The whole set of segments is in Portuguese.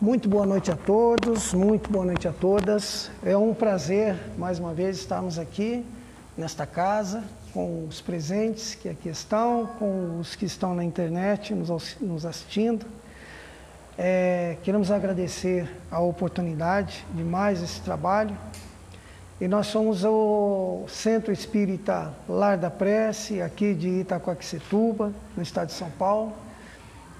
Muito boa noite a todos, muito boa noite a todas. É um prazer, mais uma vez, estarmos aqui nesta casa, com os presentes que aqui estão, com os que estão na internet nos assistindo. Queremos agradecer a oportunidade de mais esse trabalho. E nós somos o Centro Espírita Lar da Prece, aqui de Itaquaquecetuba, no estado de São Paulo.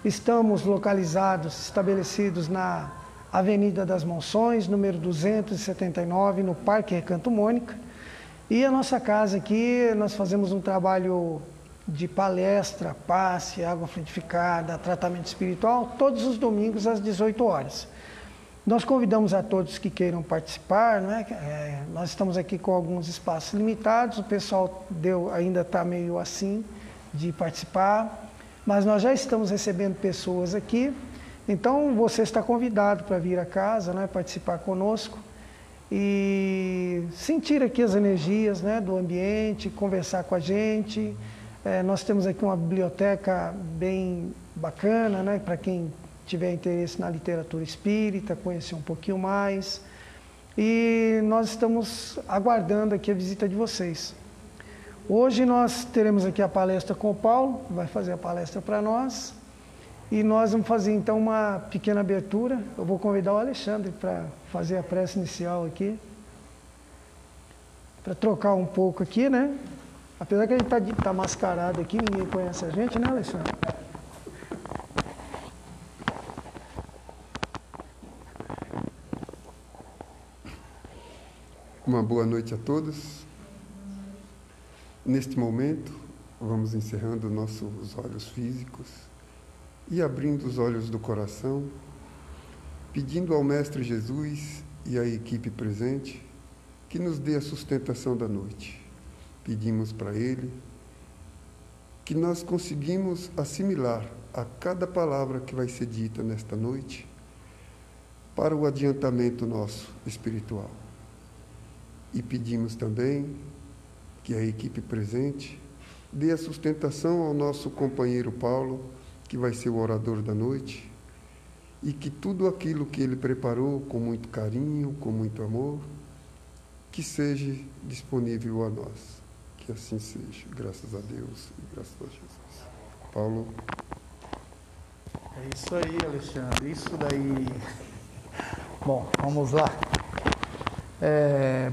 Estamos localizados, estabelecidos na Avenida das Monções, número 279, no Parque Recanto Mônica. E a nossa casa aqui, nós fazemos um trabalho de palestra, passe, água frutificada, tratamento espiritual, todos os domingos às 18 horas. Nós convidamos a todos que queiram participar, né? Nós estamos aqui com alguns espaços limitados, o pessoal ainda está meio assim de participar. Mas nós já estamos recebendo pessoas aqui, então você está convidado para vir à casa, né, participar conosco e sentir aqui as energias, né, do ambiente, conversar com a gente. Nós temos aqui uma biblioteca bem bacana, né, para quem tiver interesse na literatura espírita, conhecer um pouquinho mais. E nós estamos aguardando aqui a visita de vocês. Hoje nós teremos aqui a palestra com o Paulo, que vai fazer a palestra para nós. E nós vamos fazer então uma pequena abertura. Eu vou convidar o Alexandre para fazer a prece inicial aqui. Para trocar um pouco aqui, né? Apesar que a gente está mascarado aqui, ninguém conhece a gente, né, Alexandre? Uma boa noite a todos. Neste momento, vamos encerrando nossos olhos físicos e abrindo os olhos do coração, pedindo ao Mestre Jesus e à equipe presente que nos dê a sustentação da noite. Pedimos para Ele que nós conseguimos assimilar a cada palavra que vai ser dita nesta noite para o adiantamento nosso espiritual. E pedimos também que a equipe presente dê a sustentação ao nosso companheiro Paulo, que vai ser o orador da noite, e que tudo aquilo que ele preparou com muito carinho, com muito amor, que seja disponível a nós. Que assim seja, graças a Deus e graças a Jesus. Paulo. É isso aí, Alexandre, isso daí. Bom, vamos lá.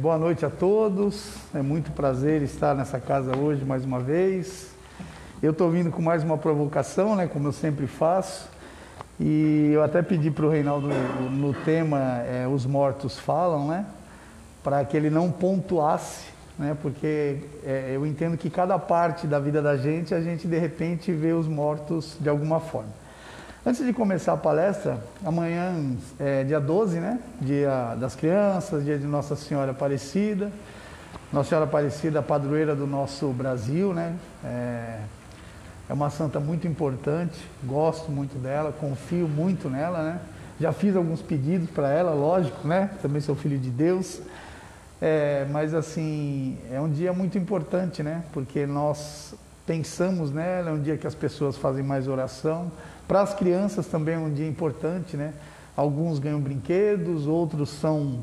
Boa noite a todos, é muito prazer estar nessa casa hoje mais uma vez. Eu estou vindo com mais uma provocação, né, como eu sempre faço, e eu até pedi para o Reinaldo no tema Os Mortos Falam, né, para que ele não pontuasse, né, porque eu entendo que cada parte da vida da gente, a gente de repente vê os mortos de alguma forma. Antes de começar a palestra, amanhã é dia 12, né? Dia das crianças, dia de Nossa Senhora Aparecida. Nossa Senhora Aparecida, a padroeira do nosso Brasil, né? É uma santa muito importante, gosto muito dela, confio muito nela, né? Já fiz alguns pedidos para ela, lógico, né? Também sou filho de Deus. Mas assim, é um dia muito importante, né? Porque nós pensamos nela, é um dia que as pessoas fazem mais oração. Para as crianças também é um dia importante, né? Alguns ganham brinquedos, outros são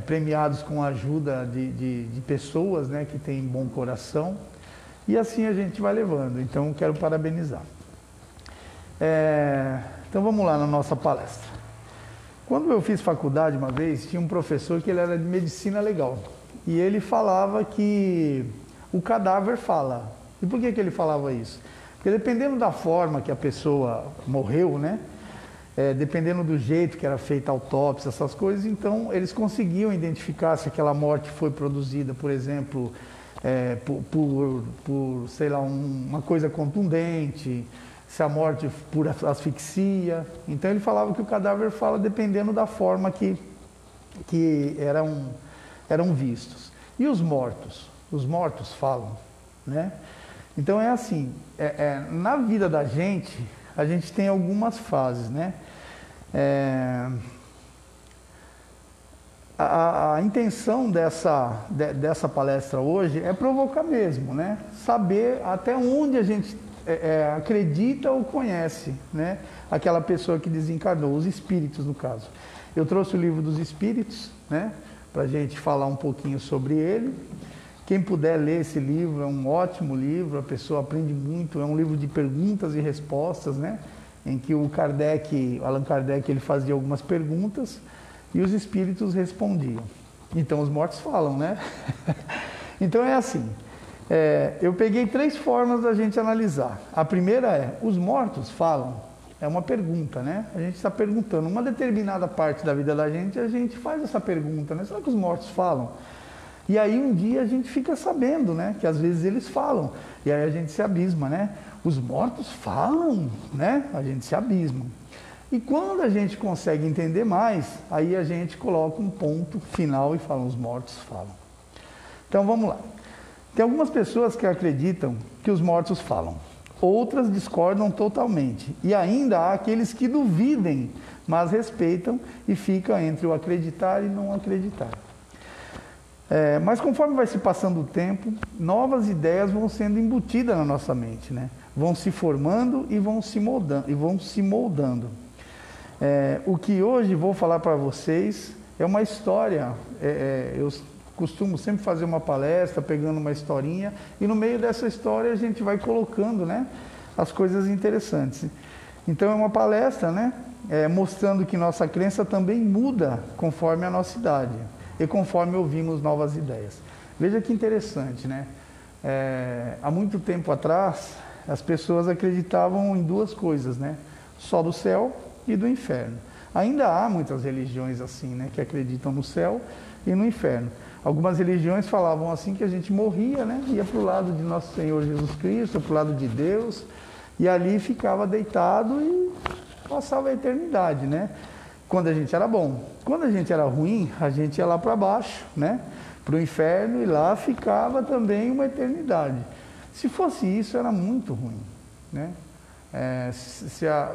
premiados com a ajuda de pessoas, né, que têm bom coração. E assim a gente vai levando. Então, quero parabenizar. Então, vamos lá na nossa palestra. Quando eu fiz faculdade uma vez, tinha um professor que ele era de medicina legal. E ele falava que o cadáver fala. E por que ele falava isso? Porque dependendo da forma que a pessoa morreu, né? Dependendo do jeito que era feita a autópsia, essas coisas, então eles conseguiam identificar se aquela morte foi produzida, por exemplo, por sei lá, uma coisa contundente, se a morte por asfixia. Então ele falava que o cadáver fala dependendo da forma que eram vistos. E os mortos? Os mortos falam, né? Então é assim, na vida da gente, a gente tem algumas fases, né? A intenção dessa palestra hoje é provocar mesmo, né? Saber até onde a gente acredita ou conhece, né? Aquela pessoa que desencarnou, os espíritos no caso. Eu trouxe o livro dos espíritos, né? Para a gente falar um pouquinho sobre ele. Quem puder ler esse livro, é um ótimo livro, a pessoa aprende muito, é um livro de perguntas e respostas, né? Em que o Allan Kardec, ele fazia algumas perguntas e os espíritos respondiam. Então os mortos falam, né? Então é assim, eu peguei 3 formas da gente analisar. A primeira é, os mortos falam? É uma pergunta, né? A gente está perguntando, uma determinada parte da vida da gente, a gente faz essa pergunta, né? Será que os mortos falam? E aí um dia a gente fica sabendo, né? Que às vezes eles falam. E aí a gente se abisma, né? Os mortos falam, né? A gente se abisma. E quando a gente consegue entender mais, aí a gente coloca um ponto final e fala, os mortos falam. Então vamos lá. Tem algumas pessoas que acreditam que os mortos falam. Outras discordam totalmente. E ainda há aqueles que duvidem, mas respeitam e ficam entre o acreditar e não acreditar. Mas conforme vai se passando o tempo, novas ideias vão sendo embutidas na nossa mente, né? Vão se formando e vão se moldando. O que hoje vou falar para vocês é uma história. Eu costumo sempre fazer uma palestra, pegando uma historinha, e no meio dessa história a gente vai colocando, né, as coisas interessantes. Então é uma palestra, né, mostrando que nossa crença também muda conforme a nossa idade e conforme ouvimos novas ideias. Veja que interessante, né? Há muito tempo atrás, as pessoas acreditavam em 2 coisas, né? Só do céu e do inferno. Ainda há muitas religiões assim, né, que acreditam no céu e no inferno. Algumas religiões falavam assim que a gente morria, né, ia para o lado de nosso Senhor Jesus Cristo, para o lado de Deus, e ali ficava deitado e passava a eternidade, né? Quando a gente era bom. Quando a gente era ruim, a gente ia lá para baixo, né, para o inferno, e lá ficava também uma eternidade. Se fosse isso, era muito ruim, né? Se a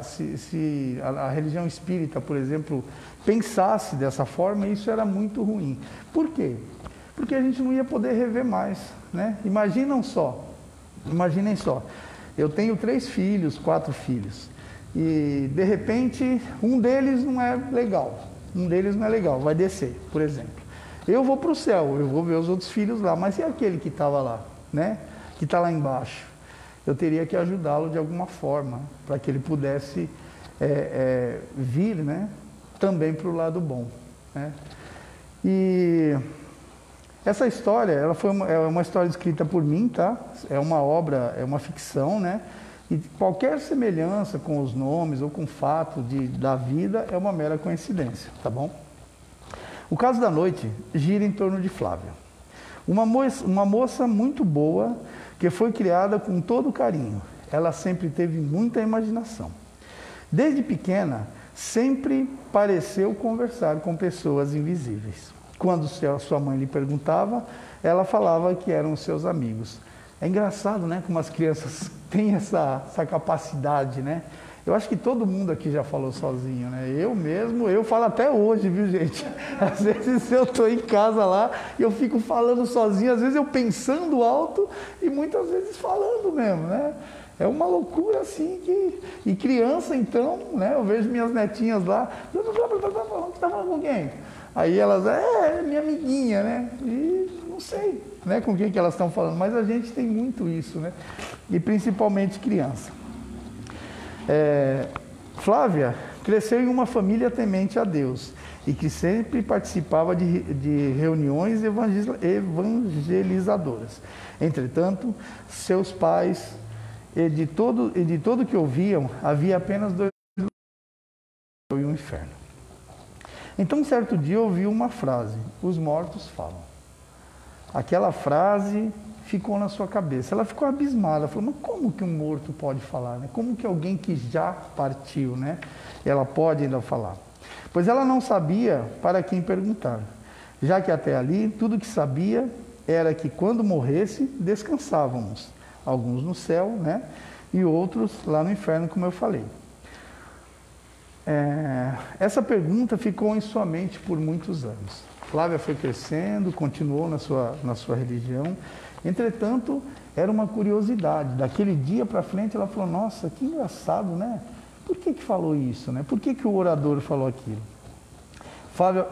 religião espírita, por exemplo, pensasse dessa forma, isso era muito ruim. Por quê? Porque a gente não ia poder rever mais, né? Imaginem só, eu tenho 3 filhos, 4 filhos, e de repente um deles não é legal, vai descer, por exemplo. Eu vou para o céu, eu vou ver os outros filhos lá, mas e aquele que estava lá, né? Que está lá embaixo? Eu teria que ajudá-lo de alguma forma, para que ele pudesse vir, né, também para o lado bom, né? E essa história, ela é uma história escrita por mim, tá? É uma obra, é uma ficção, né? E qualquer semelhança com os nomes ou com o fato da vida é uma mera coincidência, tá bom? O caso da noite gira em torno de Flávia. Uma moça muito boa, que foi criada com todo carinho. Ela sempre teve muita imaginação. Desde pequena, sempre pareceu conversar com pessoas invisíveis. Quando sua mãe lhe perguntava, ela falava que eram seus amigos. É engraçado, né, como as crianças têm essa capacidade, né? Eu acho que todo mundo aqui já falou sozinho, né? Eu falo até hoje, viu, gente? Às vezes eu estou em casa lá e eu fico falando sozinho, às vezes eu pensando alto e muitas vezes falando mesmo, né? É uma loucura assim E criança, então, né? Eu vejo minhas netinhas lá, você está falando com quem? Aí elas, minha amiguinha, né? E não sei, né, com quem que elas estão falando, mas a gente tem muito isso, né? E principalmente criança. Flávia cresceu em uma família temente a Deus e que sempre participava de reuniões evangelizadoras. Entretanto, seus pais, e de todo que ouviam, havia apenas 2 e um inferno. Então, certo dia, ouviu uma frase: os mortos falam. Aquela frase ficou na sua cabeça. Ela ficou abismada, falou, mas como que um morto pode falar, né? Como que alguém que já partiu, né? Ela pode ainda falar? Pois ela não sabia para quem perguntar, já que até ali tudo que sabia era que quando morresse descansávamos, alguns no céu, né? E outros lá no inferno, como eu falei. Essa pergunta ficou em sua mente por muitos anos. Flávia foi crescendo, continuou na sua religião, Entretanto, era uma curiosidade. Daquele dia para frente, ela falou, nossa, que engraçado, né? Por que falou isso, né? Por que o orador falou aquilo?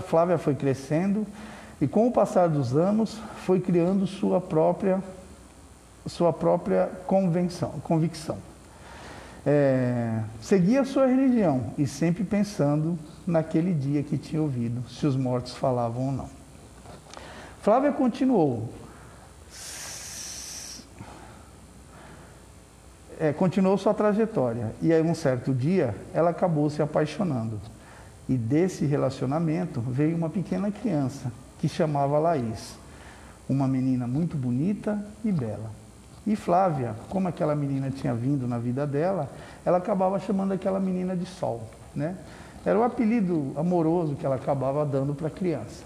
Flávia foi crescendo e, com o passar dos anos, foi criando sua própria convicção. Seguia a sua religião e sempre pensando naquele dia que tinha ouvido, se os mortos falavam ou não. Flávia continuou sua trajetória e aí, um certo dia, ela acabou se apaixonando. E desse relacionamento veio uma pequena criança que chamava Laís, uma menina muito bonita e bela. E Flávia, como aquela menina tinha vindo na vida dela, ela acabava chamando aquela menina de Sol, né? Era o apelido amoroso que ela acabava dando para a criança.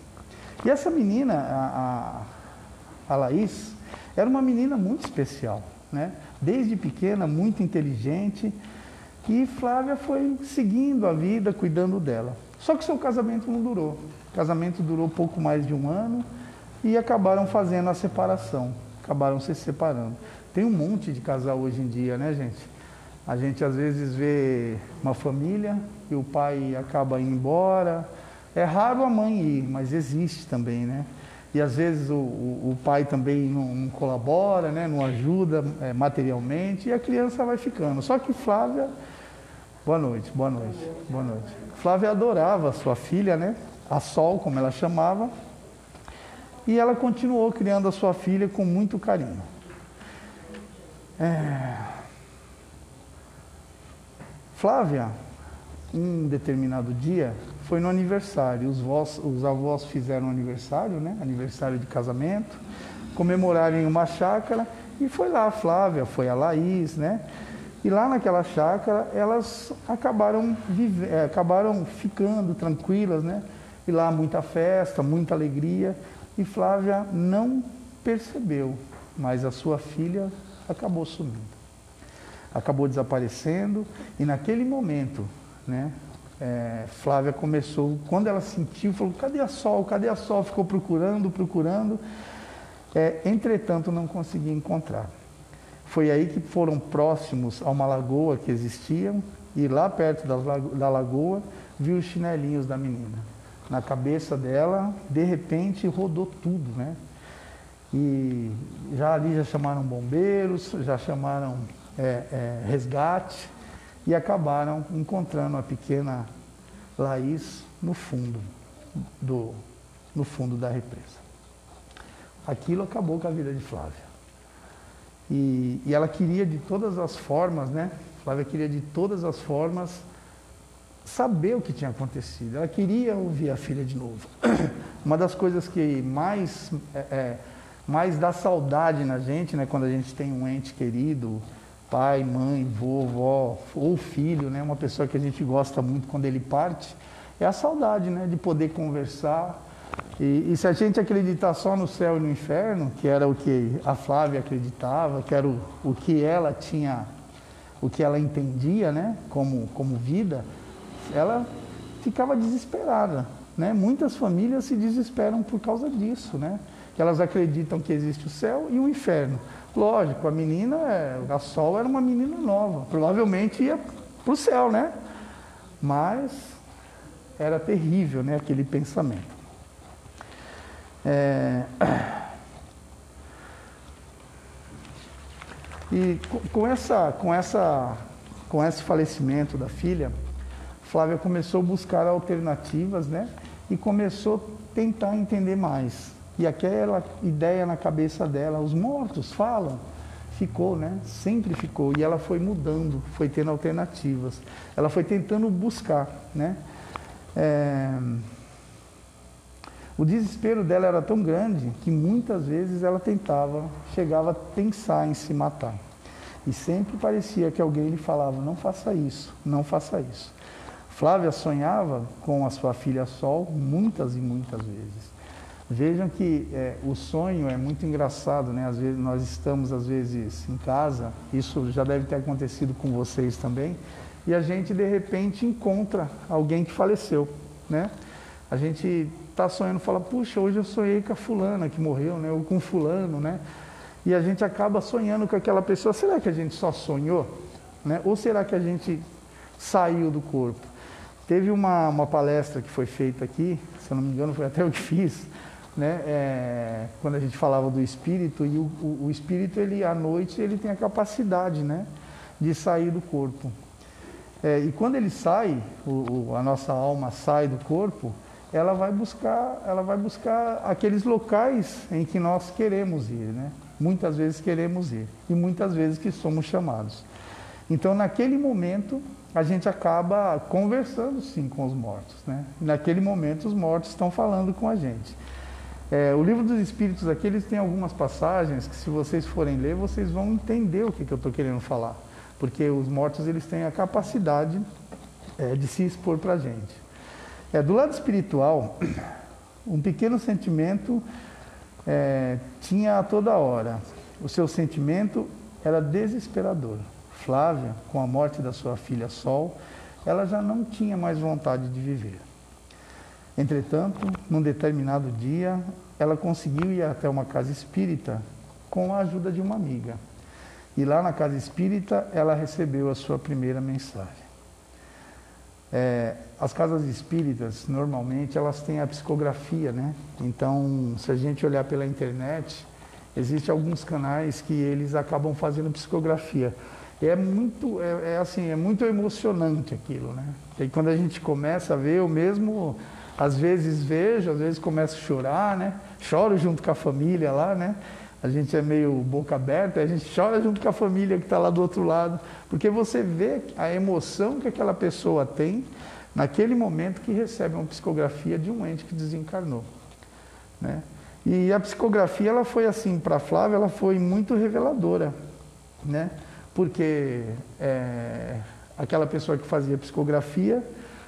E essa menina, a Laís, era uma menina muito especial, né? Desde pequena, muito inteligente, e Flávia foi seguindo a vida, cuidando dela. Só que seu casamento não durou. O casamento durou pouco mais de 1 ano e acabaram fazendo a separação. Acabaram se separando. Tem um monte de casal hoje em dia, né, gente? A gente às vezes vê uma família e o pai acaba indo embora. É raro a mãe ir, mas existe também, né? E às vezes o pai também não colabora, né? Não ajuda materialmente e a criança vai ficando. Só que Flávia... Boa noite. Flávia adorava a sua filha, né? A Sol, como ela chamava. E ela continuou criando a sua filha com muito carinho. Flávia, um determinado dia, foi no aniversário. Os avós fizeram aniversário, né? Aniversário de casamento. Comemoraram em uma chácara. E foi lá a Flávia, foi a Laís, né? E lá naquela chácara, elas acabaram ficando tranquilas, né? E lá muita festa, muita alegria. E Flávia não percebeu, mas a sua filha acabou sumindo. Acabou desaparecendo e naquele momento, né? Flávia começou, quando ela sentiu, falou, cadê a Sol? Cadê a Sol? Ficou procurando. Entretanto, não conseguia encontrar. Foi aí que foram próximos a uma lagoa que existia e lá perto da lagoa viu os chinelinhos da menina. Na cabeça dela, de repente, rodou tudo, né? E ali já chamaram bombeiros, já chamaram resgate e acabaram encontrando a pequena Laís no fundo da represa. Aquilo acabou com a vida de Flávia. E ela queria de todas as formas, né? Flávia queria de todas as formas saber o que tinha acontecido. Ela queria ouvir a filha de novo. Uma das coisas que mais dá saudade na gente, né? Quando a gente tem um ente querido, pai, mãe, vovó ou filho, né? Uma pessoa que a gente gosta muito quando ele parte, é a saudade, né? De poder conversar. E se a gente acreditar só no céu e no inferno, que era o que a Flávia acreditava, que era o que ela tinha, o que ela entendia, né, como vida, ela ficava desesperada, né? Muitas famílias se desesperam por causa disso, né? Que elas acreditam que existe o céu e o inferno. Lógico, a menina, a Sol era uma menina nova, provavelmente ia para o céu, né? Mas era terrível, né, aquele pensamento. E com esse falecimento da filha, Flávia começou a buscar alternativas, né? E começou a tentar entender mais. E aquela ideia na cabeça dela, os mortos falam, ficou, né? Sempre ficou. E ela foi mudando, foi tendo alternativas. Ela foi tentando buscar, né? O desespero dela era tão grande que muitas vezes ela chegava a pensar em se matar. E sempre parecia que alguém lhe falava, não faça isso, não faça isso. Flávia sonhava com a sua filha Sol muitas e muitas vezes. Vejam que o sonho é muito engraçado, né? Às vezes, nós estamos, às vezes, em casa, isso já deve ter acontecido com vocês também, e a gente, de repente, encontra alguém que faleceu, né? A gente está sonhando, fala, puxa, hoje eu sonhei com a fulana que morreu, né? Ou com fulano, né? e a gente acaba sonhando com aquela pessoa. Será que a gente só sonhou? Né? Ou será que a gente saiu do corpo? Teve uma palestra que foi feita aqui, se eu não me engano foi até eu que fiz, né? Quando a gente falava do espírito, e o espírito, ele, à noite, ele tem a capacidade, né, de sair do corpo. E quando ele sai, a nossa alma sai do corpo, ela vai buscar aqueles locais em que nós queremos ir, né? Muitas vezes queremos ir, e muitas vezes que somos chamados. Então, naquele momento, a gente acaba conversando, sim, com os mortos, né? Naquele momento, os mortos estão falando com a gente. O Livro dos Espíritos aqui, eles têm algumas passagens que, se vocês forem ler, vocês vão entender o que eu estou querendo falar. Porque os mortos, eles têm a capacidade de se expor para a gente. Do lado espiritual, um pequeno sentimento tinha a toda hora. O seu sentimento era desesperador. Flávia, com a morte da sua filha Sol, ela já não tinha mais vontade de viver. Entretanto, num determinado dia, ela conseguiu ir até uma casa espírita com a ajuda de uma amiga. E lá na casa espírita, ela recebeu a sua primeira mensagem. As casas espíritas, normalmente, elas têm a psicografia, né? Então, se a gente olhar pela internet, existem alguns canais que eles acabam fazendo psicografia. É muito emocionante aquilo, né? E quando a gente começa a ver, eu mesmo, às vezes vejo, às vezes começo a chorar, né? Choro junto com a família lá, né? A gente é meio boca aberta, a gente chora junto com a família que está lá do outro lado, porque você vê a emoção que aquela pessoa tem naquele momento que recebe uma psicografia de um ente que desencarnou, né? E a psicografia, ela foi assim, para a Flávia, ela foi muito reveladora, né? Porque aquela pessoa que fazia psicografia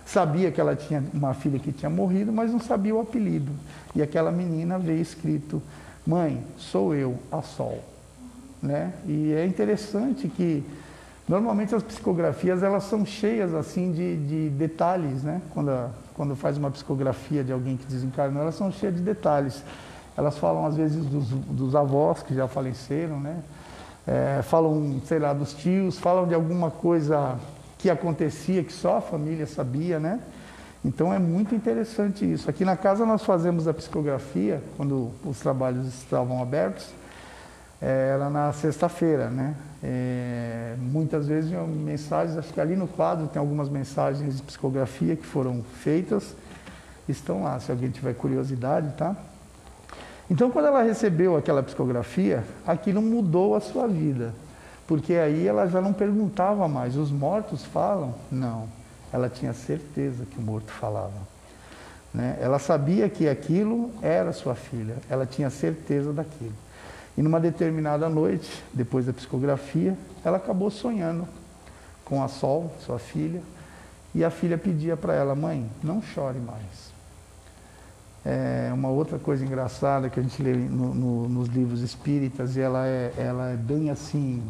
sabia que ela tinha uma filha que tinha morrido, mas não sabia o apelido. E aquela menina veio escrito: mãe, sou eu, a Sol. Né? E é interessante que, normalmente, as psicografias, elas são cheias assim de detalhes, né? Quando faz uma psicografia de alguém que desencarnou, elas são cheias de detalhes. Elas falam, às vezes, dos avós que já faleceram, né? Falam, sei lá, dos tios, falam de alguma coisa que acontecia, que só a família sabia, né? Então é muito interessante isso. Aqui na casa nós fazemos a psicografia, quando os trabalhos estavam abertos, era na sexta-feira, né? Muitas vezes mensagens, acho que ali no quadro tem algumas mensagens de psicografia que foram feitas, estão lá, se alguém tiver curiosidade, tá? Então, quando ela recebeu aquela psicografia, aquilo mudou a sua vida, porque aí ela já não perguntava mais: os mortos falam? Não, ela tinha certeza que o morto falava, né? Ela sabia que aquilo era sua filha, ela tinha certeza daquilo. E numa determinada noite, depois da psicografia, ela acabou sonhando com a Sol, sua filha, e a filha pedia para ela: mãe, não chore mais. Uma outra coisa engraçada que a gente lê nos livros espíritas, e ela é bem assim,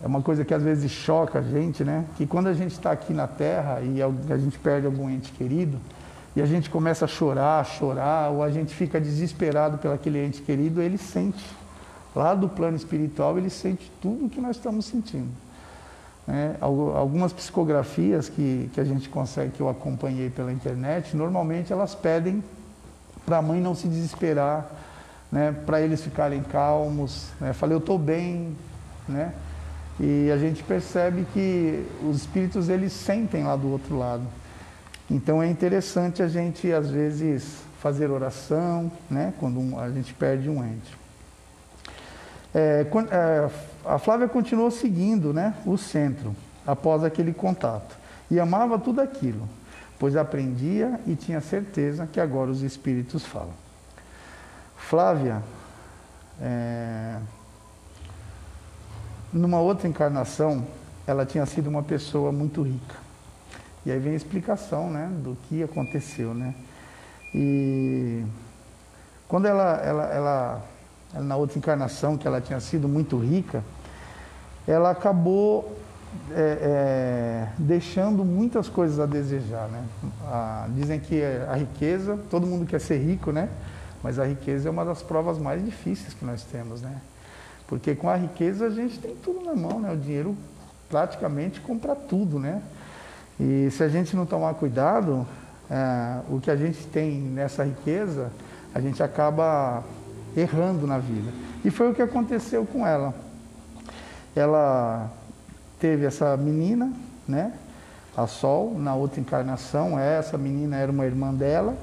é uma coisa que às vezes choca a gente, né? Que quando a gente está aqui na Terra e a gente perde algum ente querido, e a gente começa a chorar, ou a gente fica desesperado pelo aquele ente querido, ele sente, lá do plano espiritual, ele sente tudo o que nós estamos sentindo. Algumas psicografias que a gente consegue, que eu acompanhei pela internet, normalmente elas pedem para a mãe não se desesperar, né, para eles ficarem calmos, né? Falei, eu estou bem, né? E a gente percebe que os espíritos, eles sentem lá do outro lado. Então é interessante a gente, às vezes, fazer oração, né, quando a gente perde um ente. A Flávia continuou seguindo, né, o centro, após aquele contato. E amava tudo aquilo, pois aprendia e tinha certeza que agora os espíritos falam. Flávia, numa outra encarnação, ela tinha sido uma pessoa muito rica. E aí vem a explicação, né, do que aconteceu, né? E quando ela na outra encarnação, que ela tinha sido muito rica, ela acabou deixando muitas coisas a desejar, né? Dizem que a riqueza, todo mundo quer ser rico, né? Mas a riqueza é uma das provas mais difíceis que nós temos, né? Porque com a riqueza a gente tem tudo na mão, né? O dinheiro praticamente compra tudo, né? E se a gente não tomar cuidado, o que a gente tem nessa riqueza, a gente acaba errando na vida. E foi o que aconteceu com ela. Ela teve essa menina, né? A Sol, na outra encarnação, essa menina era uma irmã dela,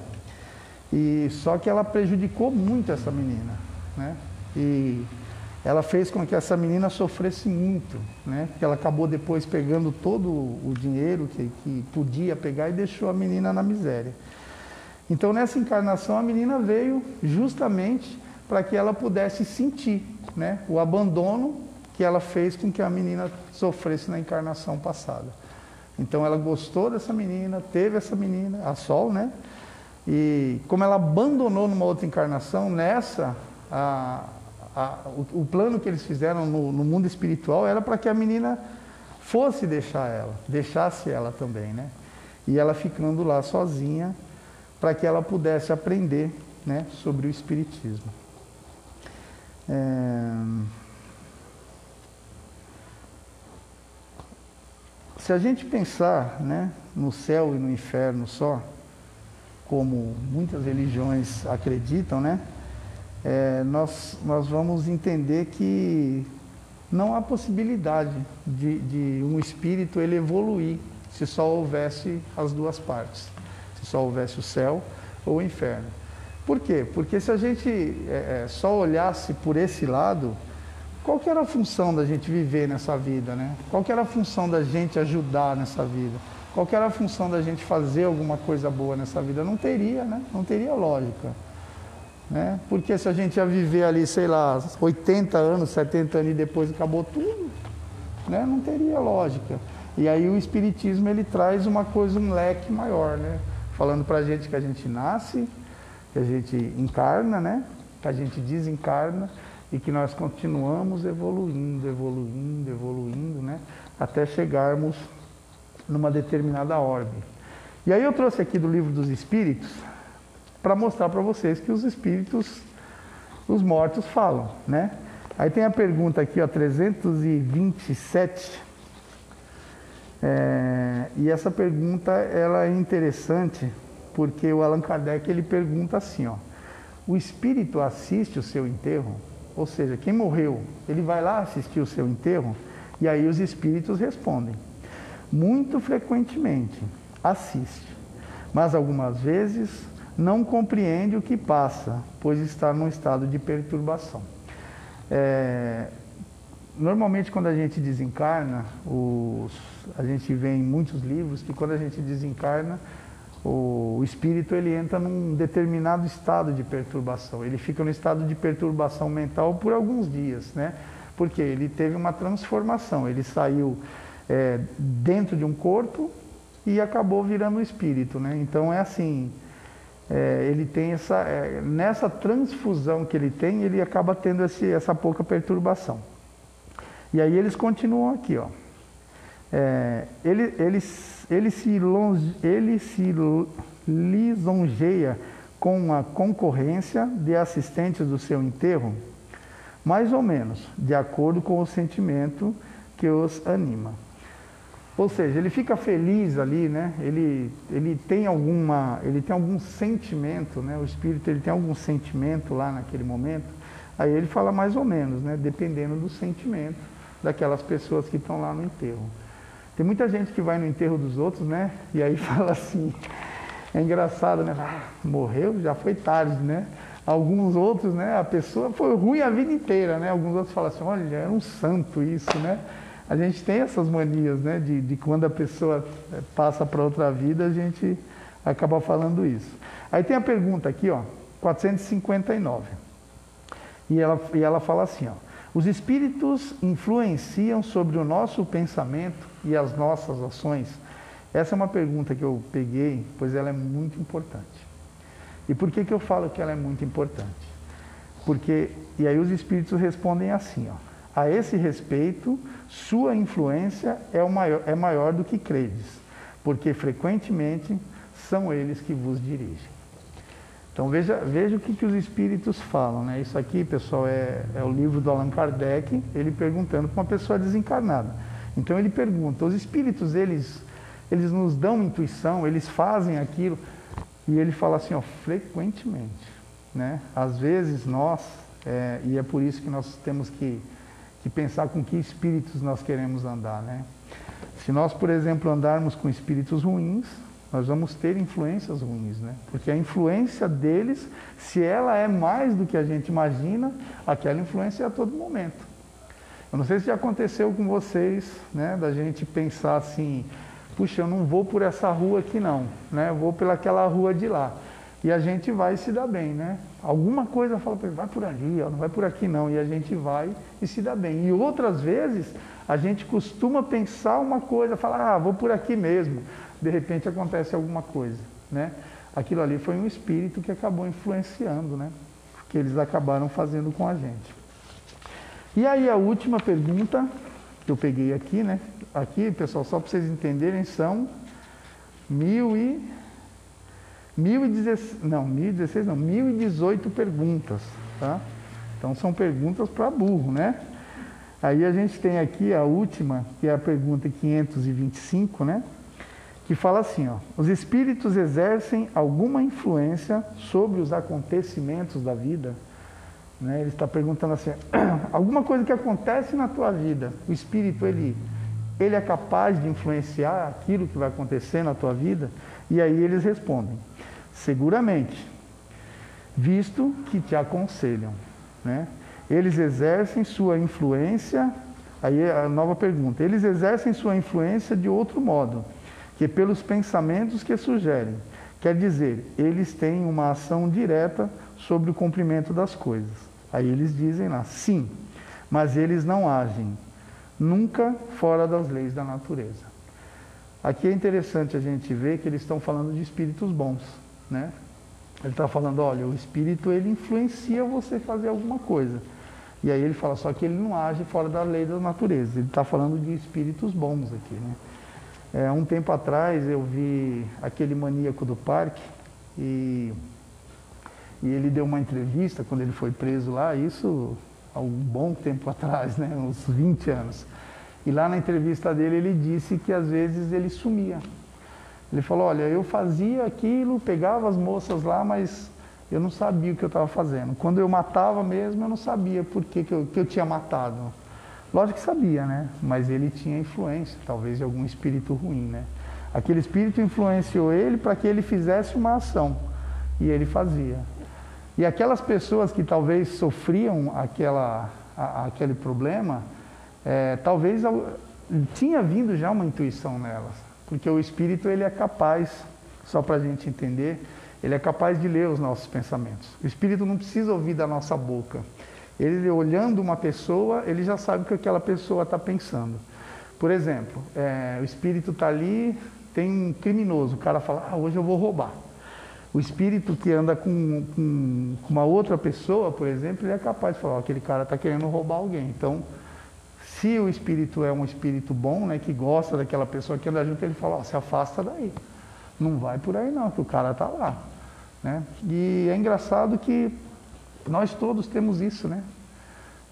e só que ela prejudicou muito essa menina, né? E ela fez com que essa menina sofresse muito, né? Porque ela acabou depois pegando todo o dinheiro que podia pegar e deixou a menina na miséria. Então, nessa encarnação, a menina veio justamente para que ela pudesse sentir, né, o abandono que ela fez com que a menina sofresse na encarnação passada. Então, ela gostou dessa menina, teve essa menina, a Sol, né? E como ela abandonou numa outra encarnação, nessa, o plano que eles fizeram no mundo espiritual era para que a menina fosse deixasse ela também, né? E ela ficando lá sozinha, para que ela pudesse aprender, né, sobre o Espiritismo. Se a gente pensar, né, no céu e no inferno só, como muitas religiões acreditam, né, nós vamos entender que não há possibilidade de um espírito ele evoluir se só houvesse as duas partes, se só houvesse o céu ou o inferno. Por quê? Porque se a gente só olhasse por esse lado, qual que era a função da gente viver nessa vida, né? Qual que era a função da gente ajudar nessa vida? Qual que era a função da gente fazer alguma coisa boa nessa vida? Não teria, né? Não teria lógica, né? Porque se a gente ia viver ali, sei lá, 80 anos, 70 anos e depois acabou tudo, né? Não teria lógica. E aí o Espiritismo, ele traz uma coisa, um leque maior, né? Falando pra gente que a gente nasce, que a gente encarna, né? Que a gente desencarna e que nós continuamos evoluindo, né? Até chegarmos numa determinada ordem. E aí eu trouxe aqui do Livro dos Espíritos para mostrar para vocês que os espíritos, os mortos falam, né? Aí tem a pergunta aqui, ó, 327. E essa pergunta, ela é interessante porque o Allan Kardec, ele pergunta assim, ó: o espírito assiste o seu enterro? Ou seja, quem morreu, ele vai lá assistir o seu enterro? E aí os espíritos respondem: muito frequentemente assiste, mas algumas vezes não compreende o que passa, pois está num estado de perturbação. Normalmente quando a gente desencarna, a gente vê em muitos livros que quando a gente desencarna, o espírito ele entra num determinado estado de perturbação. Ele fica no estado de perturbação mental por alguns dias, né? Porque ele teve uma transformação, ele saiu dentro de um corpo e acabou virando um espírito, né? Então é assim, ele tem nessa transfusão que ele tem, ele acaba tendo essa pouca perturbação. E aí eles continuam aqui, ó. Ele se lisonjeia com a concorrência de assistentes do seu enterro, mais ou menos, de acordo com o sentimento que os anima. Ou seja, ele fica feliz ali, né? Ele tem algum sentimento, né? O espírito, ele tem algum sentimento lá naquele momento. Aí ele fala mais ou menos, né? Dependendo do sentimento daquelas pessoas que estão lá no enterro. Tem muita gente que vai no enterro dos outros, né? E aí fala assim, é engraçado, né? Morreu, já foi tarde, né? Alguns outros, né? A pessoa foi ruim a vida inteira, né? Alguns outros falam assim, olha, era um santo isso, né? A gente tem essas manias, né? De quando a pessoa passa para outra vida, a gente acaba falando isso. Aí tem a pergunta aqui, ó, 459. E ela fala assim, ó: os espíritos influenciam sobre o nosso pensamento e as nossas ações? Essa é uma pergunta que eu peguei, pois ela é muito importante. E por que eu falo que ela é muito importante? Porque, e aí os espíritos respondem assim, ó: a esse respeito, sua influência é maior do que credes, porque frequentemente são eles que vos dirigem. Então veja o que os espíritos falam, né? Isso aqui, pessoal, é o livro do Allan Kardec, ele perguntando para uma pessoa desencarnada. Então ele pergunta, os espíritos, eles nos dão intuição, eles fazem aquilo, e ele fala assim, ó, frequentemente, né? Às vezes nós, e é por isso que nós temos que pensar com que espíritos nós queremos andar, né? Se nós, por exemplo, andarmos com espíritos ruins, nós vamos ter influências ruins, né? Porque a influência deles, se ela é mais do que a gente imagina, aquela influência é a todo momento. Eu não sei se já aconteceu com vocês, né? Da gente pensar assim, puxa, eu não vou por essa rua aqui não, né? Eu vou pelaquela rua de lá. E a gente vai se dar bem, né? Alguma coisa fala para ele, vai por ali, ó, não vai por aqui não. E a gente vai e se dá bem. E outras vezes, a gente costuma pensar uma coisa, falar, vou por aqui mesmo. De repente acontece alguma coisa, né? Aquilo ali foi um espírito que acabou influenciando, né? Que eles acabaram fazendo com a gente. E aí a última pergunta que eu peguei aqui, né? Aqui, pessoal, só para vocês entenderem, são 1018 perguntas, tá? Então são perguntas para burro, né? Aí a gente tem aqui a última, que é a pergunta 525, né? Que fala assim, ó, os espíritos exercem alguma influência sobre os acontecimentos da vida? Né? Ele está perguntando assim, alguma coisa que acontece na tua vida, o espírito, ele é capaz de influenciar aquilo que vai acontecer na tua vida? E aí eles respondem, seguramente, visto que te aconselham, né? Eles exercem sua influência, aí a nova pergunta, eles exercem sua influência de outro modo, que pelos pensamentos que sugerem. Quer dizer, eles têm uma ação direta sobre o cumprimento das coisas. Aí eles dizem lá, sim, mas eles não agem nunca fora das leis da natureza. Aqui é interessante a gente ver que eles estão falando de espíritos bons, né? Ele está falando, olha, o espírito ele influencia você fazer alguma coisa. E aí ele fala, só que ele não age fora da lei da natureza. Ele está falando de espíritos bons aqui, né? Um tempo atrás eu vi aquele maníaco do parque e ele deu uma entrevista quando ele foi preso lá, isso há um bom tempo atrás, né? Uns 20 anos. E lá na entrevista dele ele disse que às vezes ele sumia. Ele falou, olha, eu fazia aquilo, pegava as moças lá, mas eu não sabia o que eu estava fazendo. Quando eu matava mesmo, eu não sabia por que eu tinha matado. Lógico que sabia, né? Mas ele tinha influência, talvez de algum espírito ruim, né? Aquele espírito influenciou ele para que ele fizesse uma ação. E ele fazia. E aquelas pessoas que talvez sofriam aquele problema, talvez tinha vindo já uma intuição nelas. Porque o espírito ele é capaz, só para a gente entender, ele é capaz de ler os nossos pensamentos. O espírito não precisa ouvir da nossa boca. Ele olhando uma pessoa, ele já sabe o que aquela pessoa está pensando. Por exemplo, o espírito está ali, tem um criminoso, o cara fala, hoje eu vou roubar. O espírito que anda com uma outra pessoa, por exemplo, ele é capaz de falar, aquele cara está querendo roubar alguém. Então, se o espírito é um espírito bom, né, que gosta daquela pessoa que anda junto, ele fala, se afasta daí. Não vai por aí não, que o cara está lá. Né? E é engraçado que nós todos temos isso, né?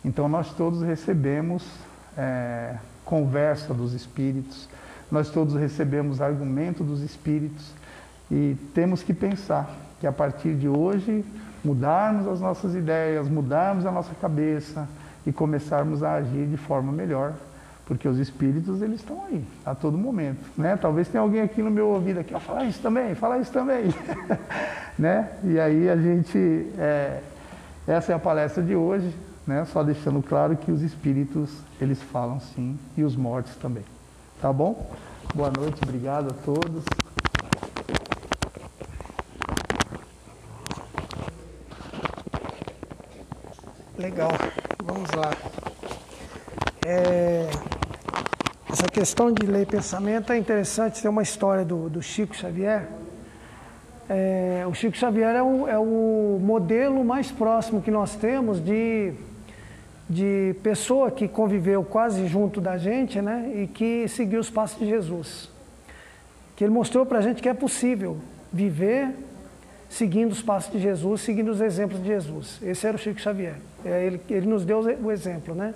Então nós todos recebemos conversa dos espíritos, nós todos recebemos argumento dos espíritos e temos que pensar que a partir de hoje mudarmos as nossas ideias, mudarmos a nossa cabeça e começarmos a agir de forma melhor, porque os espíritos eles estão aí a todo momento, né? Talvez tenha alguém aqui no meu ouvido aqui, fala isso também, né? E aí a gente essa é a palestra de hoje, né? Só deixando claro que os espíritos, eles falam sim, e os mortos também. Tá bom? Boa noite, obrigado a todos. Legal, vamos lá. Essa questão de ler pensamento é interessante, tem uma história do Chico Xavier. O Chico Xavier é o modelo mais próximo que nós temos de pessoa que conviveu quase junto da gente, né, e que seguiu os passos de Jesus. Que ele mostrou para a gente que é possível viver seguindo os passos de Jesus, seguindo os exemplos de Jesus. Esse era o Chico Xavier. Ele nos deu o exemplo, né?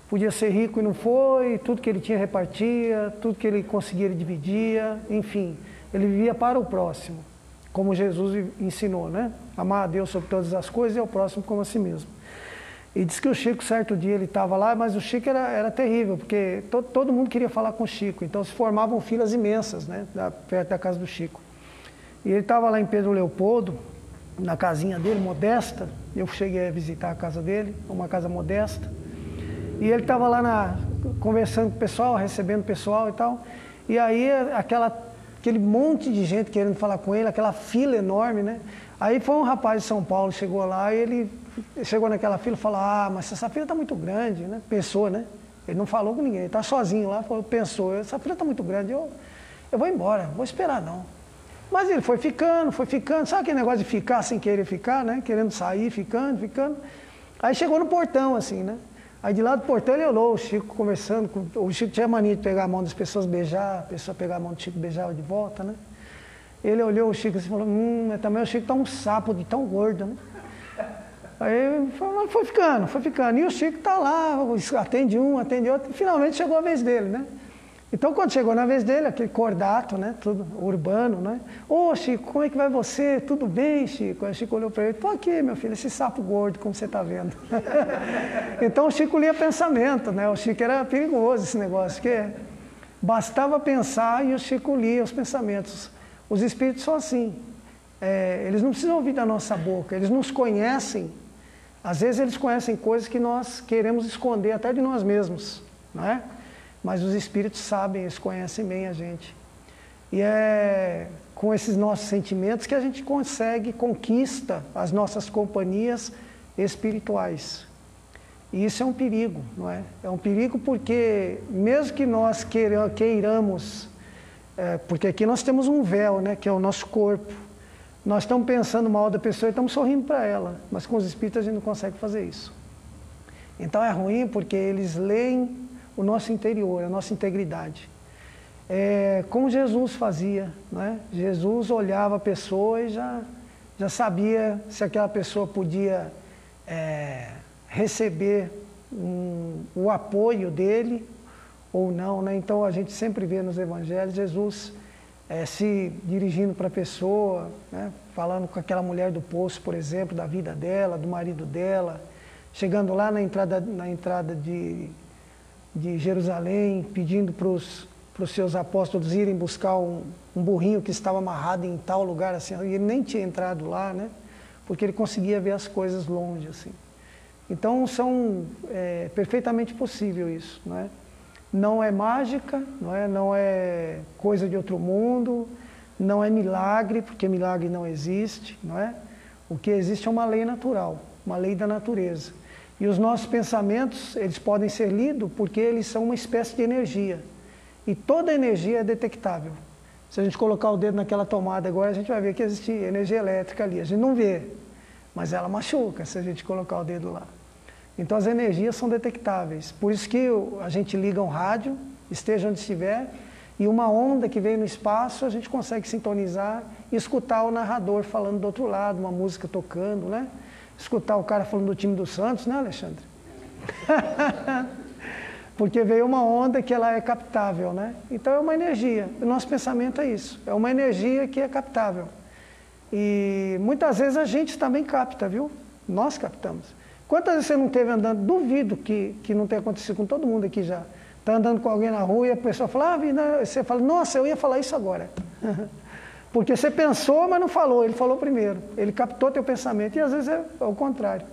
Podia ser rico e não foi, tudo que ele tinha repartia, tudo que ele conseguia ele dividia, enfim, ele vivia para o próximo, como Jesus ensinou, né? Amar a Deus sobre todas as coisas e ao próximo como a si mesmo. E diz que o Chico, certo dia, ele estava lá, mas o Chico era terrível, porque todo mundo queria falar com o Chico, então se formavam filas imensas, né, perto da casa do Chico. E ele estava lá em Pedro Leopoldo, na casinha dele, modesta, eu cheguei a visitar a casa dele, uma casa modesta, e ele estava lá conversando com o pessoal, recebendo o pessoal e tal, e aí aquele monte de gente querendo falar com ele, aquela fila enorme, né? Aí foi um rapaz de São Paulo, chegou lá e ele chegou naquela fila e falou, mas essa fila está muito grande, né? Pensou, né? Ele não falou com ninguém, ele está sozinho lá, pensou, essa fila está muito grande, eu vou embora, vou esperar não. Mas ele foi ficando, sabe aquele negócio de ficar sem querer ficar, né? Querendo sair, ficando. Aí chegou no portão, assim, né? Aí de lá do portão ele olhou o Chico conversando, o Chico tinha mania de pegar a mão das pessoas, beijar, a pessoa pegar a mão do Chico, beijava de volta, né? Ele olhou o Chico assim e falou, também o Chico está um sapo de tão gordo, né? Aí foi ficando. E o Chico está lá, atende um, atende outro, e finalmente chegou a vez dele, né? Então, quando chegou na vez dele, aquele cordato, né? Tudo urbano, né? Ô, Chico, como é que vai você? Tudo bem, Chico? Aí o Chico olhou para ele, tô aqui, meu filho, esse sapo gordo, como você está vendo. Então, o Chico lia pensamento, né? O Chico era perigoso esse negócio, porque bastava pensar e o Chico lia os pensamentos. Os espíritos são assim, eles não precisam ouvir da nossa boca, eles nos conhecem, às vezes eles conhecem coisas que nós queremos esconder até de nós mesmos, não é? Mas os espíritos sabem, eles conhecem bem a gente. E é com esses nossos sentimentos que a gente conquista as nossas companhias espirituais. E isso é um perigo, não é? É um perigo porque mesmo que nós queiramos, porque aqui nós temos um véu, né, que é o nosso corpo. Nós estamos pensando mal da pessoa e estamos sorrindo para ela, mas com os espíritos a gente não consegue fazer isso. Então é ruim porque eles leem o nosso interior, a nossa integridade. Como Jesus fazia, né? Jesus olhava a pessoa e já sabia se aquela pessoa podia receber o apoio dele ou não, né? Então a gente sempre vê nos evangelhos Jesus se dirigindo para a pessoa, né? Falando com aquela mulher do poço, por exemplo, da vida dela, do marido dela, chegando lá na entrada de Jerusalém, pedindo para os seus apóstolos irem buscar um burrinho que estava amarrado em tal lugar, assim, e ele nem tinha entrado lá, né? Porque ele conseguia ver as coisas longe, assim. Então, é perfeitamente possível isso, não é? Não é mágica, não é coisa de outro mundo, não é milagre, porque milagre não existe, não é? O que existe é uma lei natural, uma lei da natureza. E os nossos pensamentos, eles podem ser lidos porque eles são uma espécie de energia. E toda energia é detectável. Se a gente colocar o dedo naquela tomada agora, a gente vai ver que existe energia elétrica ali. A gente não vê, mas ela machuca se a gente colocar o dedo lá. Então as energias são detectáveis. Por isso que a gente liga um rádio, esteja onde estiver, e uma onda que vem no espaço, a gente consegue sintonizar e escutar o narrador falando do outro lado, uma música tocando, né? Escutar o cara falando do time do Santos, né, Alexandre? Porque veio uma onda que ela é captável, né? Então é uma energia. O nosso pensamento é isso. É uma energia que é captável. E muitas vezes a gente também capta, viu? Nós captamos. Quantas vezes você não teve andando? Duvido que não tenha acontecido com todo mundo aqui já. Está andando com alguém na rua e a pessoa fala, você fala, nossa, eu ia falar isso agora. Porque você pensou, mas não falou, ele falou primeiro. Ele captou teu pensamento e às vezes é o contrário.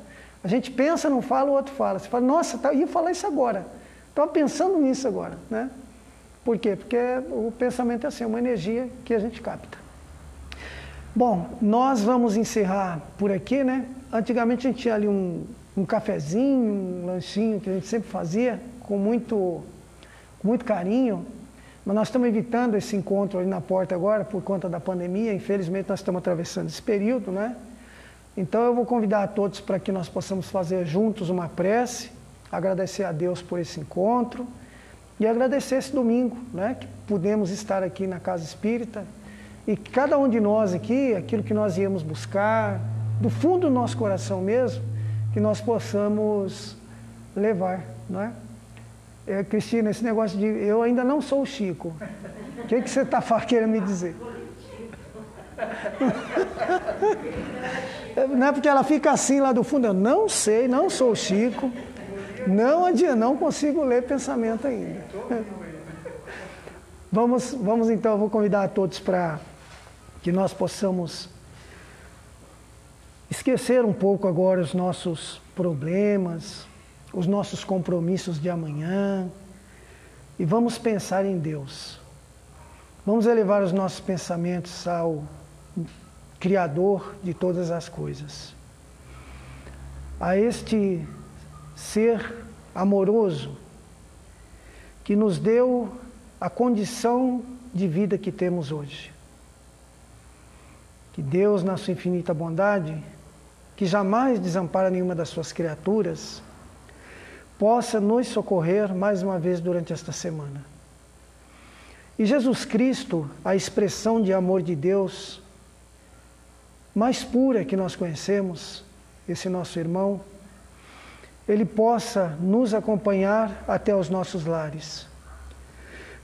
A gente pensa, não fala, o outro fala. Você fala, nossa, ia falar isso agora. Estava pensando nisso agora, né? Por quê? Porque o pensamento é assim, uma energia que a gente capta. Bom, nós vamos encerrar por aqui, né? Antigamente a gente tinha ali um cafezinho, um lanchinho que a gente sempre fazia com muito carinho, mas nós estamos evitando esse encontro ali na porta agora por conta da pandemia. Infelizmente nós estamos atravessando esse período, né? Então eu vou convidar a todos para que nós possamos fazer juntos uma prece, agradecer a Deus por esse encontro e agradecer esse domingo, né? Que pudemos estar aqui na Casa Espírita, E cada um de nós aqui, aquilo que nós íamos buscar, do fundo do nosso coração mesmo, que nós possamos levar, não é? Cristina, esse negócio de eu ainda não sou o Chico, o que você está querendo me dizer? Não é porque ela fica assim lá do fundo, eu não sei, não sou o Chico, não adianta, não consigo ler pensamento ainda. Vamos então, eu vou convidar a todos para que nós possamos esquecer um pouco agora os nossos problemas, os nossos compromissos de amanhã, e vamos pensar em Deus. Vamos elevar os nossos pensamentos ao Criador de todas as coisas, a este ser amoroso que nos deu a condição de vida que temos hoje. Que Deus, na sua infinita bondade, que jamais desampara nenhuma das suas criaturas, possa nos socorrer mais uma vez durante esta semana. E Jesus Cristo, a expressão de amor de Deus mais pura que nós conhecemos, esse nosso irmão, ele possa nos acompanhar até os nossos lares.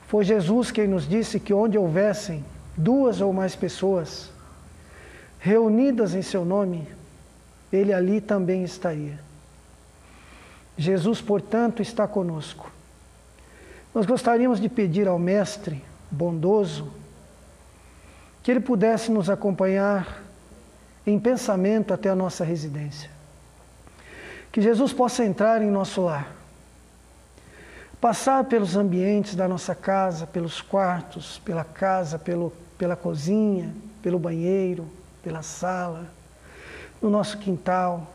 Foi Jesus quem nos disse que onde houvessem 2 ou mais pessoas reunidas em seu nome, ele ali também estaria. Jesus, portanto, está conosco. Nós gostaríamos de pedir ao Mestre bondoso que ele pudesse nos acompanhar em pensamento até a nossa residência. Que Jesus possa entrar em nosso lar, passar pelos ambientes da nossa casa, pelos quartos, pela casa, pela cozinha, pelo banheiro, pela sala, no nosso quintal.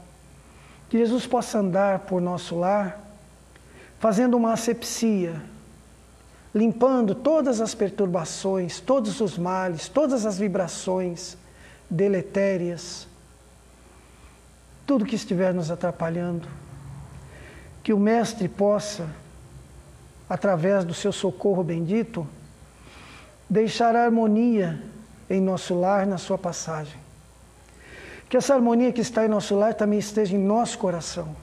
Que Jesus possa andar por nosso lar, fazendo uma asepsia, limpando todas as perturbações, todos os males, todas as vibrações deletérias, tudo que estiver nos atrapalhando. Que o Mestre possa, através do seu socorro bendito, deixar a harmonia em nosso lar, na sua passagem. Que essa harmonia que está em nosso lar também esteja em nosso coração,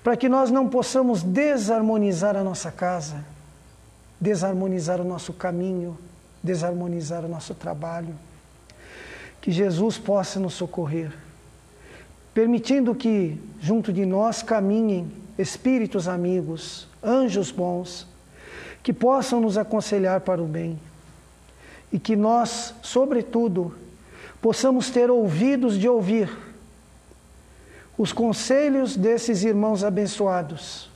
para que nós não possamos desarmonizar a nossa casa, desarmonizar o nosso caminho, desarmonizar o nosso trabalho. Que Jesus possa nos socorrer, permitindo que junto de nós caminhem espíritos amigos, anjos bons, que possam nos aconselhar para o bem, e que nós, sobretudo, possamos ter ouvidos de ouvir os conselhos desses irmãos abençoados,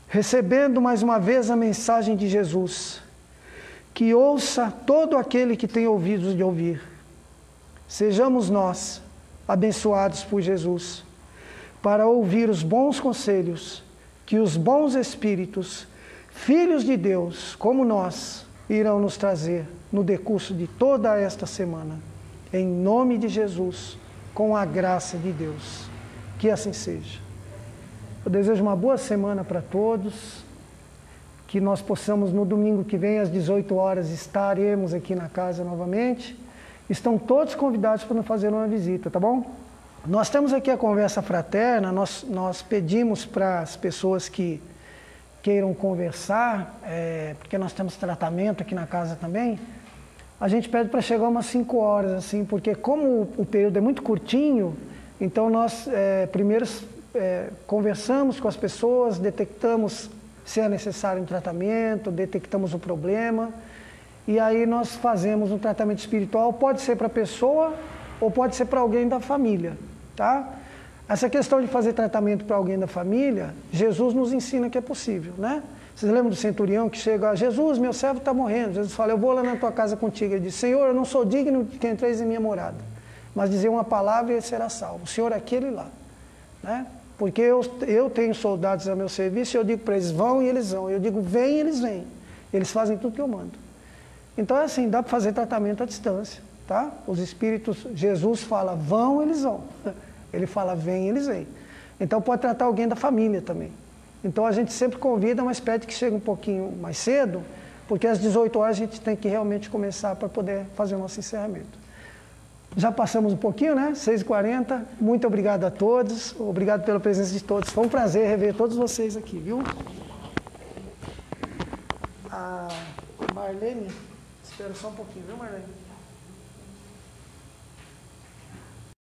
recebendo mais uma vez a mensagem de Jesus, que ouça todo aquele que tem ouvidos de ouvir. Sejamos nós abençoados por Jesus, para ouvir os bons conselhos que os bons espíritos, filhos de Deus, como nós, irão nos trazer no decurso de toda esta semana. Em nome de Jesus, com a graça de Deus. Que assim seja. Eu desejo uma boa semana para todos, que nós possamos no domingo que vem às 18 horas estaremos aqui na casa novamente. Estão todos convidados para nos fazer uma visita, tá bom? Nós temos aqui a conversa fraterna, nós pedimos para as pessoas que queiram conversar, porque nós temos tratamento aqui na casa também, a gente pede para chegar umas 5 horas, assim, porque como o período é muito curtinho, então nós primeiro conversamos com as pessoas, detectamos se é necessário um tratamento, detectamos o problema, e aí nós fazemos um tratamento espiritual, pode ser para a pessoa ou pode ser para alguém da família, tá? Essa questão de fazer tratamento para alguém da família, Jesus nos ensina que é possível, né? Vocês lembram do centurião que chega, Jesus, meu servo está morrendo. Jesus fala, eu vou lá na tua casa contigo. Ele diz, Senhor, eu não sou digno de que entreis em minha morada, mas dizer uma palavra e ele será salvo. O Senhor é aquele lá, né? Porque eu tenho soldados a meu serviço e eu digo para eles, vão e eles vão. Eu digo, vem e eles vêm. Eles fazem tudo que eu mando. Então é assim, dá para fazer tratamento à distância, tá? Os espíritos, Jesus fala, vão, eles vão. Ele fala, vem, eles vêm. Então pode tratar alguém da família também. Então a gente sempre convida, mas pede que chegue um pouquinho mais cedo, porque às 18 horas a gente tem que realmente começar para poder fazer o nosso encerramento. Já passamos um pouquinho, né? 6h40. Muito obrigado a todos. Obrigado pela presença de todos. Foi um prazer rever todos vocês aqui, viu? A Marlene, espera só um pouquinho, viu, Marlene?